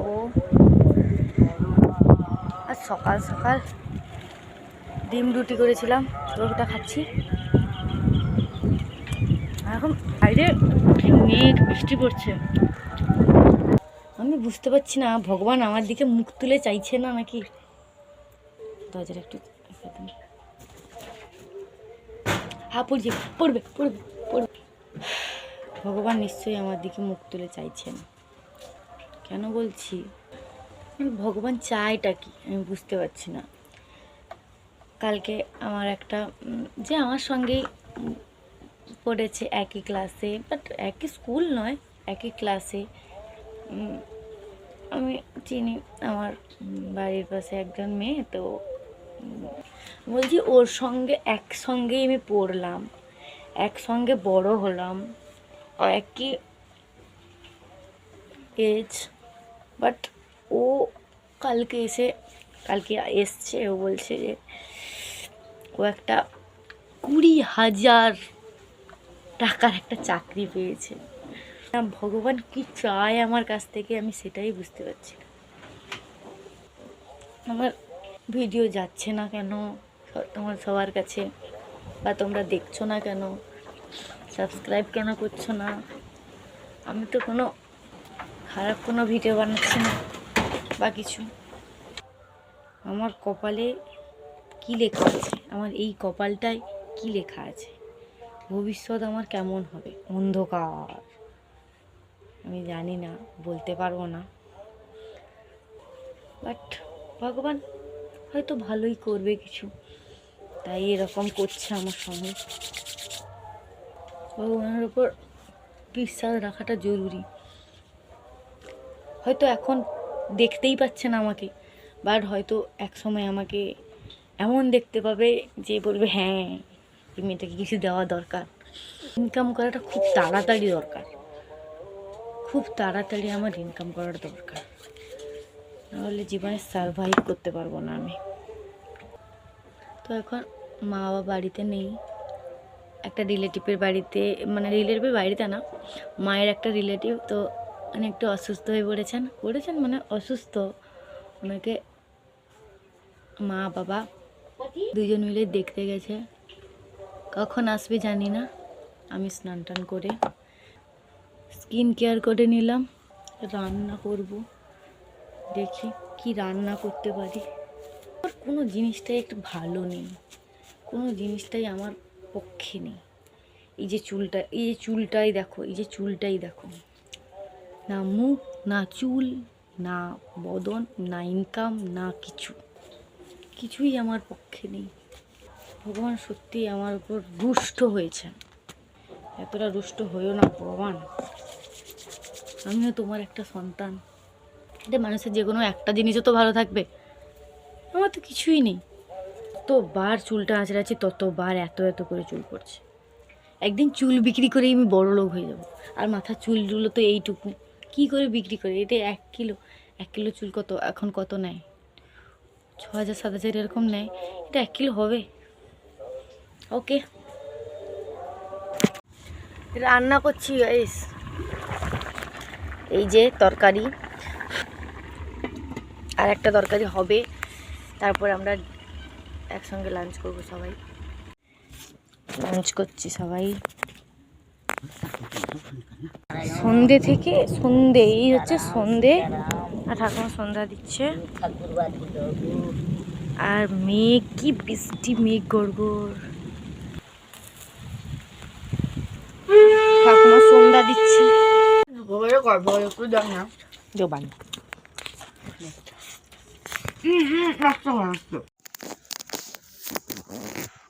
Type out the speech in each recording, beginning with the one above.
খাবো। আর সকাল সকাল ডিম রুটি করেছিলাম, ওটা খাচ্ছি। এখন বাইরে মেঘ, বৃষ্টি পড়ছে। আমি বুঝতে পারছি না ভগবান আমার দিকে মুখ তুলে চাইছে না নাকি। দরজাটা একটু পড়ছে, পড়বে পড়বে পড়বে। ভগবান নিশ্চয়ই আমার দিকে মুখ তুলে চাইছেন। কেন বলছি, ভগবান চায়টা কি আমি বুঝতে পারছি না। কালকে আমার একটা যে আমার সঙ্গেই পড়েছে একই ক্লাসে, বাট একই স্কুল নয়, একই ক্লাসে, আমি চিনি। আমার বাড়ির পাশে একজন মেয়ে, তো বলছি ওর সঙ্গে একসঙ্গেই আমি পড়লাম, একসঙ্গে বড় হলাম, একই এজ, বাট ও কালকে এসছে, ও বলছে যে ও একটা 20,000 টাকার একটা চাকরি পেয়েছে। ভগবান কি চায় আমার কাছ থেকে আমি সেটাই বুঝতে পারছি না। আমার ভিডিও যাচ্ছে না কেন তোমার সবার কাছে, বা তোমরা দেখছো না কেন, সাবস্ক্রাইব কেন করছো না? আমি তো কোনো খারাপ কোনো ভিডিও বানাচ্ছি না বা কিছু। আমার কপালে কি লেখা আছে, আমার এই কপালটায় কি লেখা আছে, ভবিষ্যৎ আমার কেমন হবে? অন্ধকার। আমি জানি না, বলতে পারবো না, বাট ভগবান হয়তো ভালোই করবে কিছু, তাই এরকম করছে আমার সঙ্গে। ভগবানের উপর বিশ্বাস রাখাটা জরুরি। হয়তো এখন দেখতেই পাচ্ছে না আমাকে, বাট হয়তো এক সময় আমাকে এমন দেখতে পাবে যে বলবে হ্যাঁ এই মেয়েটাকে কিছু দেওয়া দরকার। ইনকাম করাটা খুব তাড়াতাড়ি দরকার, খুব তাড়াতাড়ি আমার ইনকাম করার দরকার, নাহলে জীবনে সারভাইভ করতে পারবো না আমি। তো এখন মা বাবা বাড়িতে নেই, একটা রিলেটিভের বাড়িতে, মানে রিলেটিভের বাড়িতে না, মায়ের একটা রিলেটিভ, তো উনি একটু অসুস্থ হয়ে পড়েছেন মানে অসুস্থ। ওনাকে মা বাবা দুজন মিলে দেখতে গেছে, কখন আসবে জানি না। আমি স্নান টান করে স্কিন কেয়ার করে নিলাম, রান্না করব, দেখি কি রান্না করতে পারি। কোনো জিনিসটাই একটু ভালো নেই, কোনো জিনিসটাই আমার পক্ষে নেই। এই যে চুলটাই দেখো, না মুখ, না চুল, না বদন, না ইনকাম, না কিছুই আমার পক্ষে নেই। ভগবান সত্যি আমার উপর রুষ্ট হয়েছে। এতটা রুষ্ট হইও না ভগবান, আমিও তোমার একটা সন্তান। এটা মানুষের যে কোনো একটা জিনিসও তো ভালো থাকবে, আমার তো কিছুই নেই। ততবার চুলটা আঁচড়াচ্ছি, ততবার এত করে চুল পড়ছে। একদিন চুল বিক্রি করেই আমি বড় লোক হয়ে যাব। আর মাথার চুলগুলো তো এইটুকু, কি করে বিক্রি করে? এটা 1 কিলো চুল এখন কত নেয়? 6,000 7,000 এরকম নেয়। এটা 1 কিলো হবে? ওকে, রান্না করছি গাইস। এই যে তরকারি, আর একটা তরকারি হবে, তারপর আমরা একসঙ্গে লাঞ্চ করব। সবাই লাঞ্চ করছি, সবাই সন্ধে থেকে এই হচ্ছে সন্ধে, আর ঠাকুমা সন্ধ্যা দিচ্ছে। আর মেঘ, কি বৃষ্টি, মেঘ গড়গড়। ঠাকুমা সন্ধ্যা দিচ্ছে।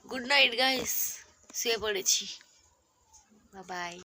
গুড নাইট গাইস, শুয়ে পড়েছি, বাই বাই।